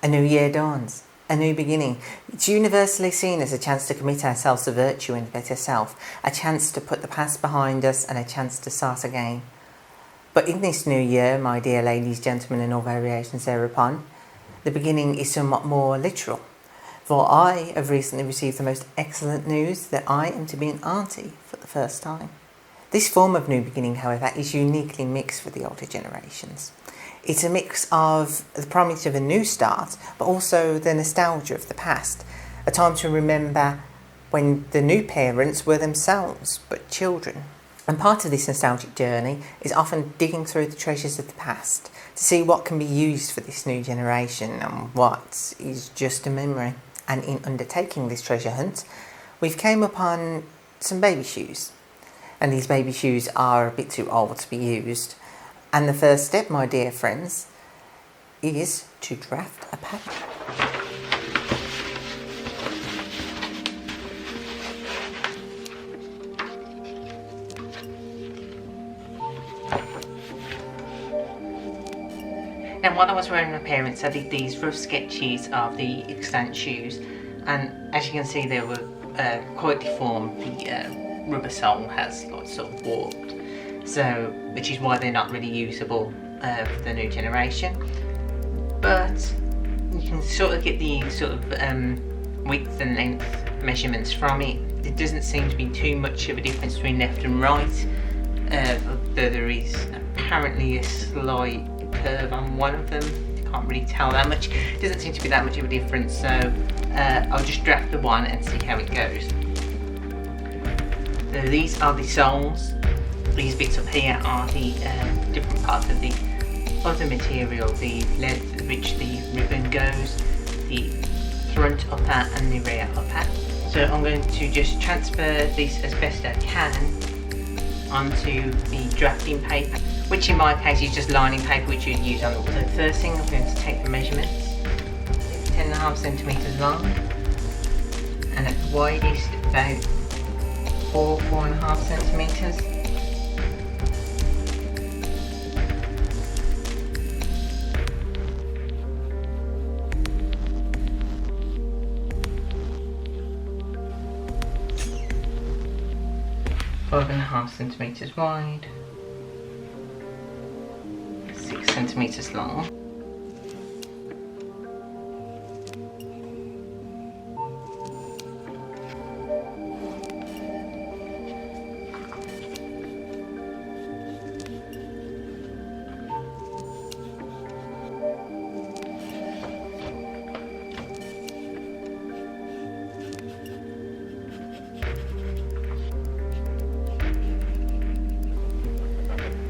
A new year dawns, a new beginning. It's universally seen as a chance to commit ourselves to virtue and a better self, a chance to put the past behind us and a chance to start again. But in this new year, my dear ladies, gentlemen and all variations thereupon, the beginning is somewhat more literal. For I have recently received the most excellent news that I am to be an auntie for the first time. This form of new beginning, however, is uniquely mixed for the older generations. It's a mix of the promise of a new start, but also the nostalgia of the past, a time to remember when the new parents were themselves but children. And part of this nostalgic journey is often digging through the treasures of the past to see what can be used for this new generation and what is just a memory. And in undertaking this treasure hunt, we've came upon some baby shoes. And these baby shoes are a bit too old to be used. And the first step, my dear friends, is to draft a pattern. Now, while I was wearing my parents, I did these rough sketches of the extant shoes, and as you can see, they were quite deformed. The rubber sole has sort of warped. So, which is why they're not really usable for the new generation. But you can sort of get the sort of width and length measurements from it. There doesn't seem to be too much of a difference between left and right, though there is apparently a slight curve on one of them. You can't really tell that much. It doesn't seem to be that much of a difference, so I'll just draft the one and see how it goes. So these are the soles. These bits up here are the different parts of the other material, the length at which the ribbon goes, the front upper and the rear upper. So I'm going to just transfer this as best I can onto the drafting paper, which in my case is just lining paper which you'd use on the wall. So first thing, I'm going to take the measurements. It's 10.5 centimetres long and at the widest about 4.5 centimetres. Five and a half centimetres wide, 6 centimetres long.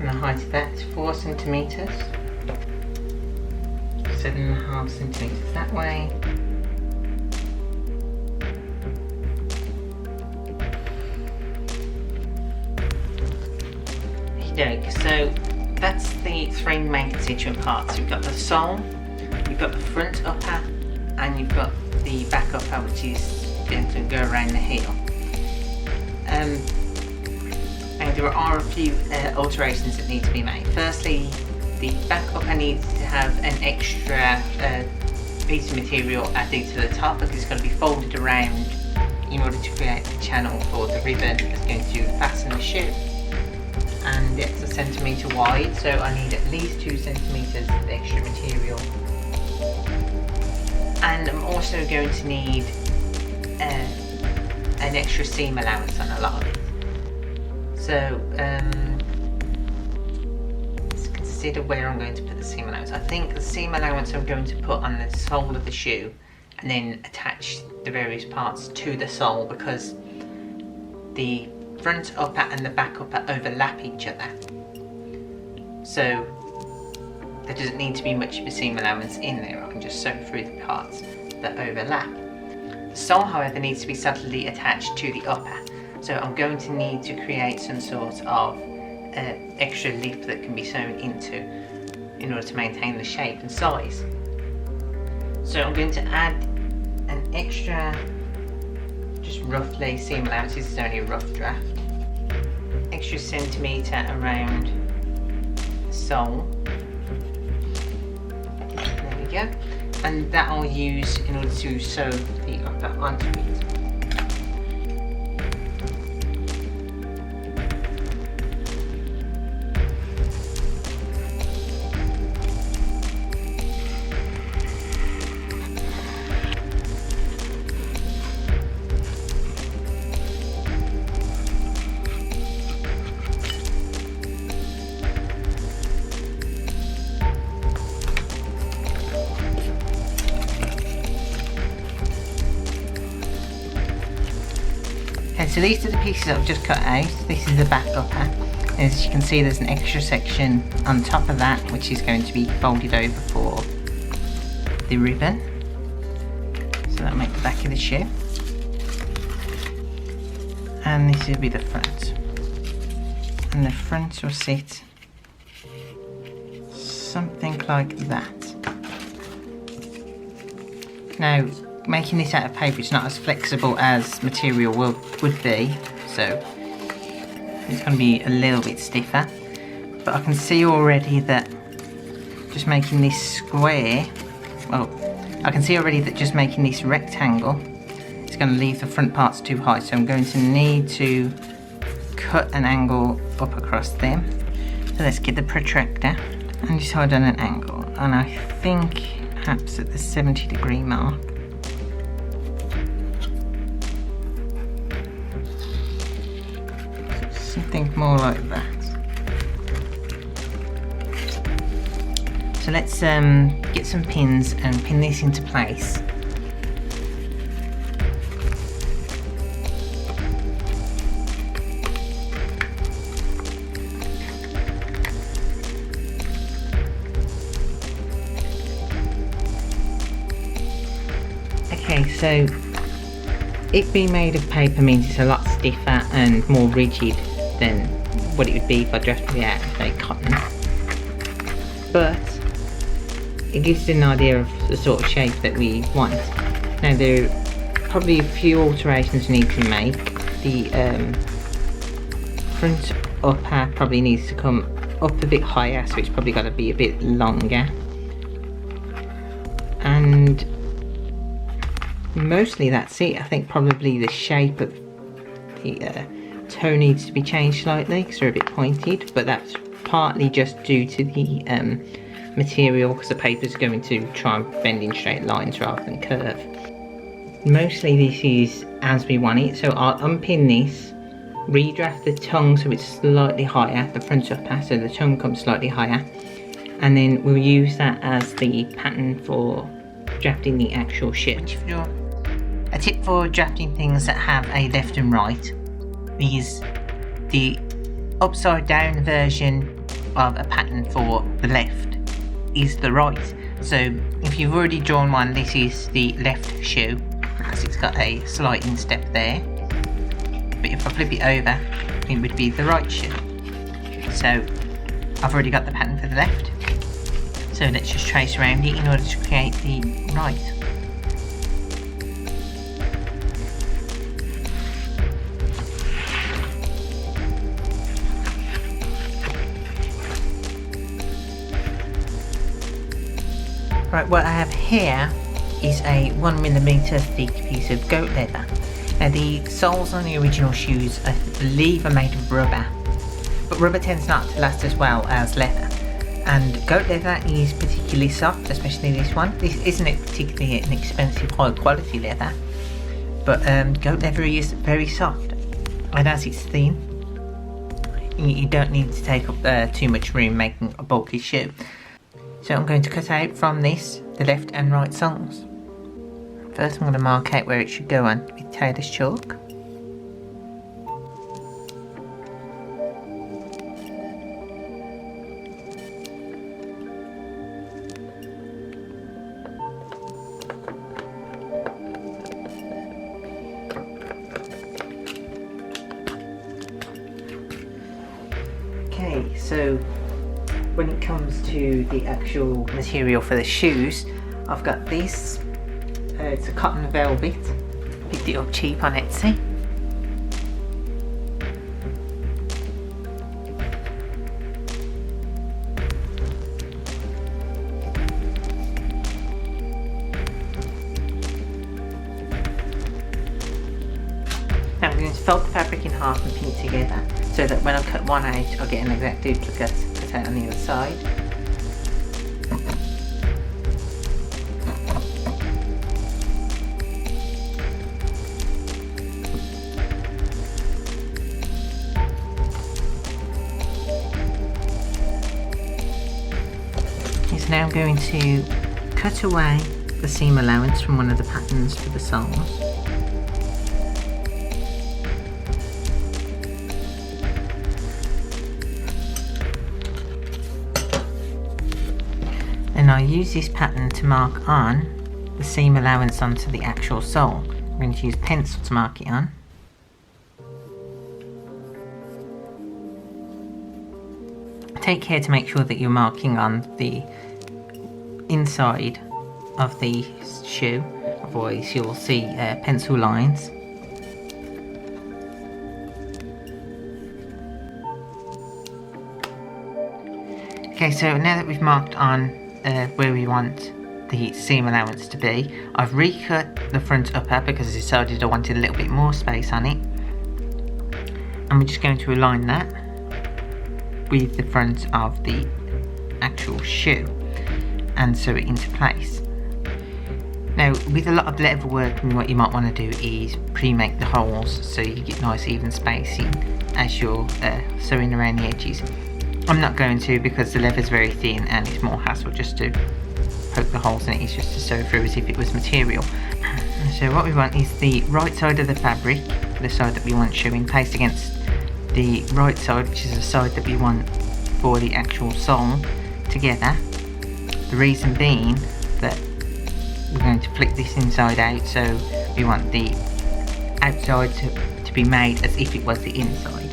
And the height of that is 4 centimetres, 7.5 centimetres that way, so that's the three main constituent parts. You've got the sole, you've got the front upper, and you've got the back upper, which is going to go around the heel. And there are a few alterations that need to be made. Firstly, the back upper needs to have an extra piece of material added to the top because it's going to be folded around in order to create the channel for the ribbon that's going to fasten the shoe. And it's 1 centimetre wide, so I need at least 2 centimetres of extra material. And I'm also going to need an extra seam allowance on a lot of it. So let's consider where I'm going to put the seam allowance. I think the seam allowance I'm going to put on the sole of the shoe and then attach the various parts to the sole, because the front upper and the back upper overlap each other. So there doesn't need to be much of a seam allowance in there. I can just sew through the parts that overlap. The sole, however, needs to be solidly attached to the upper. So I'm going to need to create some sort of extra lip that can be sewn into in order to maintain the shape and size. So I'm going to add an extra, just roughly, seam allowance, this is only a rough draft, extra centimetre around the sole. There we go. and that I'll use in order to sew the upper onto it. So these are the pieces I've just cut out. This is the back upper. As you can see, there's an extra section on top of that which is going to be folded over for the ribbon. So that'll make the back of the shoe. And this will be the front. And the front will sit something like that. Now, making this out of paper is not as flexible as material would be, so it's going to be a little bit stiffer. But I can see already that just making this square, well, I can see already that just making this rectangle is going to leave the front parts too high, so I'm going to need to cut an angle up across them. So let's get the protractor and decide on an angle, and I think perhaps at the 70-degree mark. Something more like that. So let's get some pins and pin this into place. Okay, so it being made of paper means it's a lot stiffer and more rigid than what it would be if I drafted it out of, say, cotton. But it gives you an idea of the sort of shape that we want. Now there are probably a few alterations we need to make. The front upper probably needs to come up a bit higher, so it's probably got to be a bit longer. And mostly that's it. I think probably the shape of the toe needs to be changed slightly because they're a bit pointed, but that's partly just due to the material, because the paper is going to try and bend in straight lines rather than curve. Mostly this is as we want it, so I'll unpin this, redraft the tongue so it's slightly higher, the front upper, so the tongue comes slightly higher, and then we'll use that as the pattern for drafting the actual shoe. A tip for drafting things that have a left and right is the upside down version of a pattern for the left is the right. So if you've already drawn one, this is the left shoe because it's got a slight instep there. But if I flip it over, it would be the right shoe. So I've already got the pattern for the left. So let's just trace around it in order to create the right. Right, what I have here is a 1mm thick piece of goat leather. Now the soles on the original shoes I believe are made of rubber, but rubber tends not to last as well as leather. And goat leather is particularly soft, especially this one. This isn't particularly an expensive high quality leather, but goat leather is very soft, and as it's thin, you don't need to take up too much room making a bulky shoe. So I'm going to cut out from this the left and right soles. First I'm going to mark out where it should go on with tailor's chalk. Okay, so when it comes to the actual material for the shoes, I've got this. It's a cotton velvet. Picked it up cheap on Etsy. going to fold the fabric in half and pin it together so that when I cut one out I get an exact duplicate cut out on the other side. So now I'm going to cut away the seam allowance from one of the patterns for the soles. And I use this pattern to mark on the seam allowance onto the actual sole. I'm going to use pencil to mark it on. Take care to make sure that you're marking on the inside of the shoe, otherwise you'll see pencil lines. Okay, so now that we've marked on where we want the seam allowance to be, I've recut the front upper because I decided I wanted a little bit more space on it, and we're just going to align that with the front of the actual shoe and sew it into place. Now, with a lot of leather work, what you might want to do is pre-make the holes so you get nice even spacing as you're sewing around the edges. I'm not going to because the leather is very thin and it's more hassle just to poke the holes in it. It's just to sew through as if it was material. So what we want is the right side of the fabric, the side that we want showing, placed against the right side, which is the side that we want for the actual sole, together. The reason being that we're going to flip this inside out, so we want the outside to be made as if it was the inside.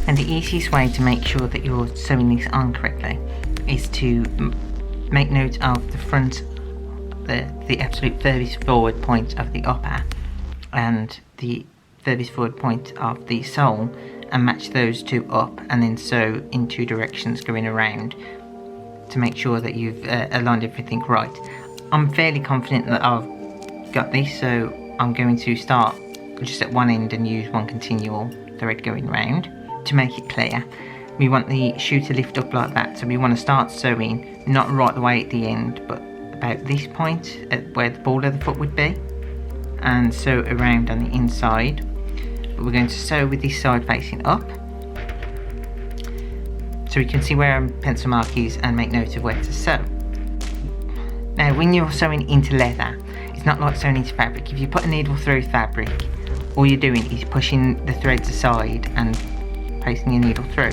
And the easiest way to make sure that you're sewing this on correctly is to make note of the front, the absolute furthest forward point of the upper and the furthest forward point of the sole, and match those two up and then sew in two directions going around to make sure that you've aligned everything right. I'm fairly confident that I've got this, so I'm going to start just at one end and use one continual thread going around. To make it clear, we want the shoe to lift up like that, so we want to start sewing not right the way at the end but about this point at where the ball of the foot would be, and sew around on the inside. But we're going to sew with this side facing up so we can see where our pencil mark is and make note of where to sew. Now, when you're sewing into leather, it's not like sewing into fabric. If you put a needle through fabric, all you're doing is pushing the threads aside and placing your needle through.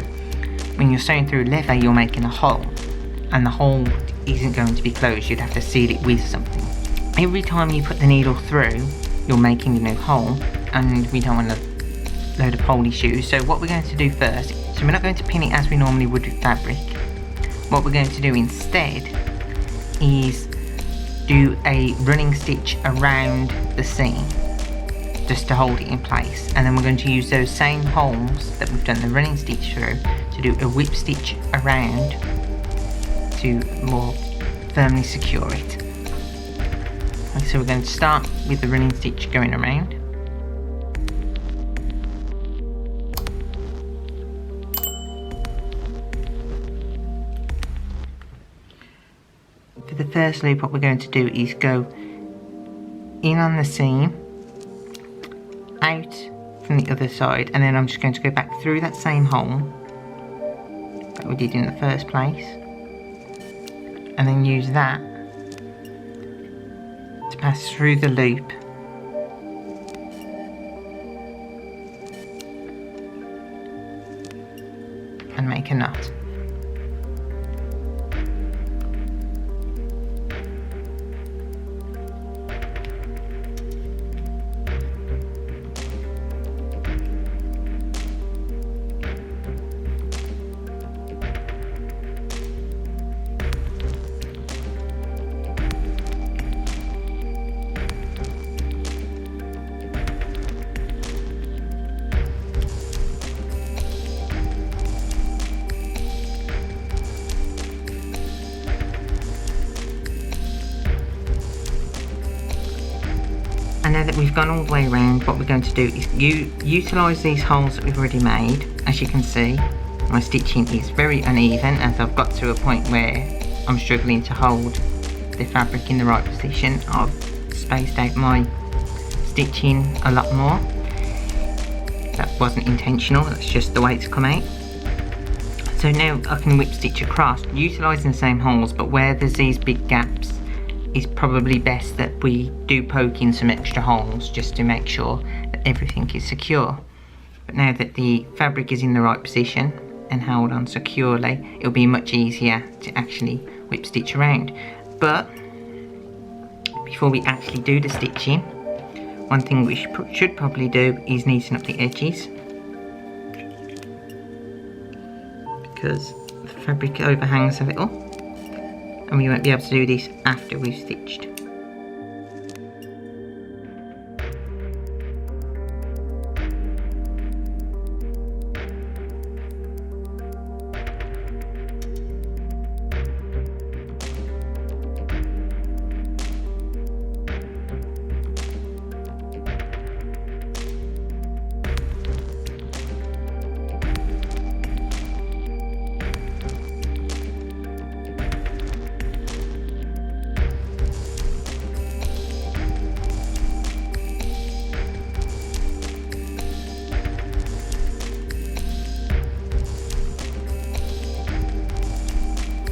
When you're sewing through leather, you're making a hole, and the hole isn't going to be closed. You'd have to seal it with something. Every time you put the needle through, you're making a new hole, and we don't want a load of holey shoes. So what we're going to do first, so we're not going to pin it as we normally would with fabric. What we're going to do instead is do a running stitch around the seam, just to hold it in place, and then we're going to use those same holes that we've done the running stitch through to do a whip stitch around to more firmly secure it. Okay, so we're going to start with the running stitch going around. For the first loop, what we're going to do is go in on the seam, out from the other side, and then I'm just going to go back through that same hole that we did in the first place, and then use that to pass through the loop and make a knot. And now that we've gone all the way around, what we're going to do is utilise these holes that we've already made. As you can see, my stitching is very uneven as I've got to a point where I'm struggling to hold the fabric in the right position. I've spaced out my stitching a lot more. That wasn't intentional, that's just the way it's come out. So now I can whip stitch across, utilising the same holes, but where there's these big gaps, it's probably best that we do poke in some extra holes just to make sure that everything is secure. But now that the fabric is in the right position and held on securely, it'll be much easier to actually whip stitch around. But before we actually do the stitching, one thing we should probably do is neaten up the edges, because the fabric overhangs a little and we won't be able to do this after we've stitched.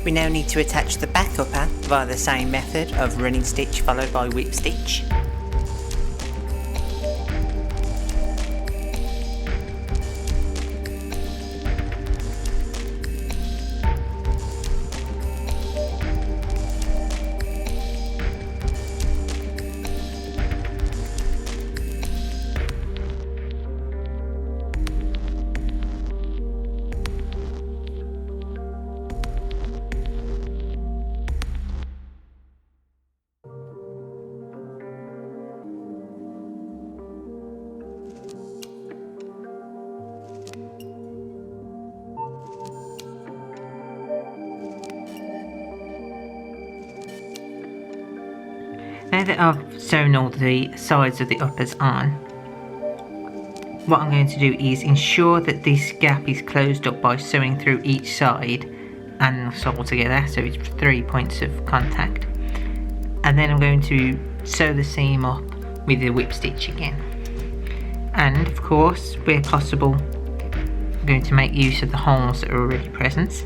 We now need to attach the back upper via the same method of running stitch followed by whip stitch. Now that I've sewn all the sides of the uppers on, what I'm going to do is ensure that this gap is closed up by sewing through each side and sew together, so it's 3 points of contact. And then I'm going to sew the seam up with the whip stitch again. And of course, where possible, I'm going to make use of the holes that are already present.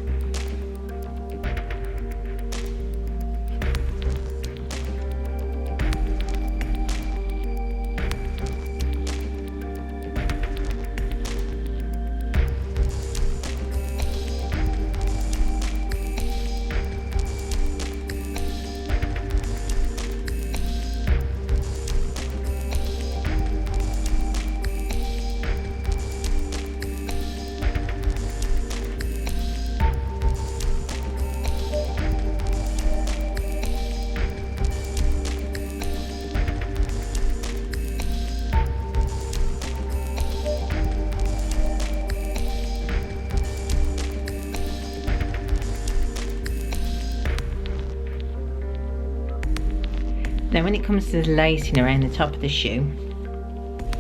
Now when it comes to the lacing around the top of the shoe,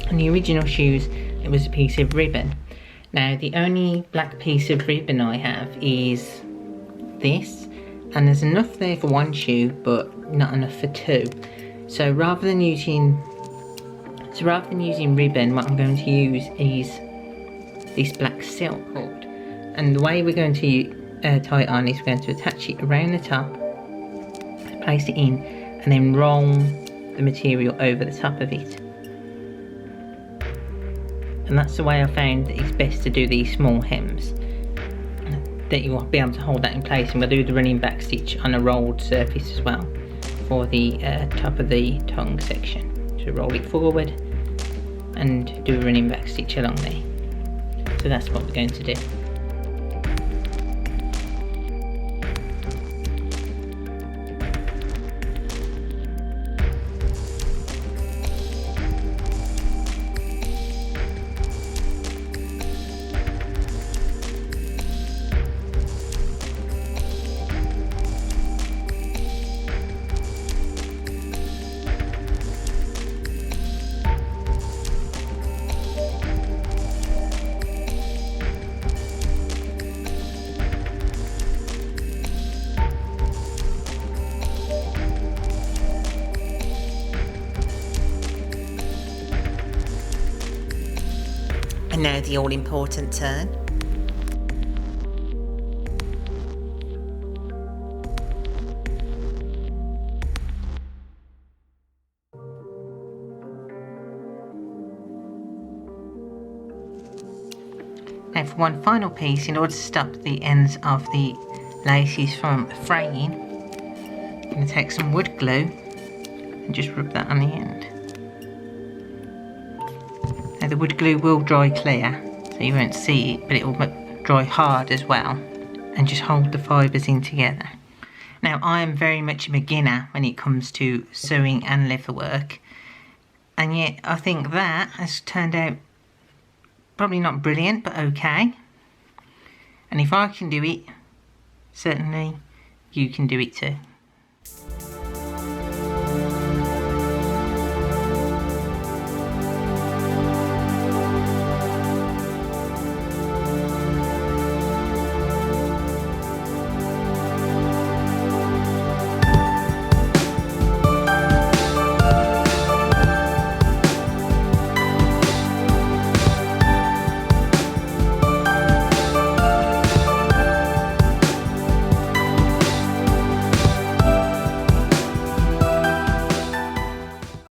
on the original shoes it was a piece of ribbon. Now the only black piece of ribbon I have is this, and there's enough there for one shoe but not enough for two. So rather than using ribbon, what I'm going to use is this black silk cord. And the way we're going to tie it on is we're going to attach it around the top, place it in, and then roll the material over the top of it. And that's the way I found that it's best to do these small hems, that you will be able to hold that in place. And we'll do the running back stitch on a rolled surface as well for the top of the tongue section. So roll it forward and do a running back stitch along there. So that's what we're going to do. And now the all-important turn. Now for one final piece, in order to stop the ends of the laces from fraying, I'm going to take some wood glue and just rub that on the end. Now the wood glue will dry clear, so you won't see it, but it will dry hard as well, and just hold the fibres in together. Now I am very much a beginner when it comes to sewing and leather work, and yet I think that has turned out probably not brilliant, but okay. And if I can do it, certainly you can do it too.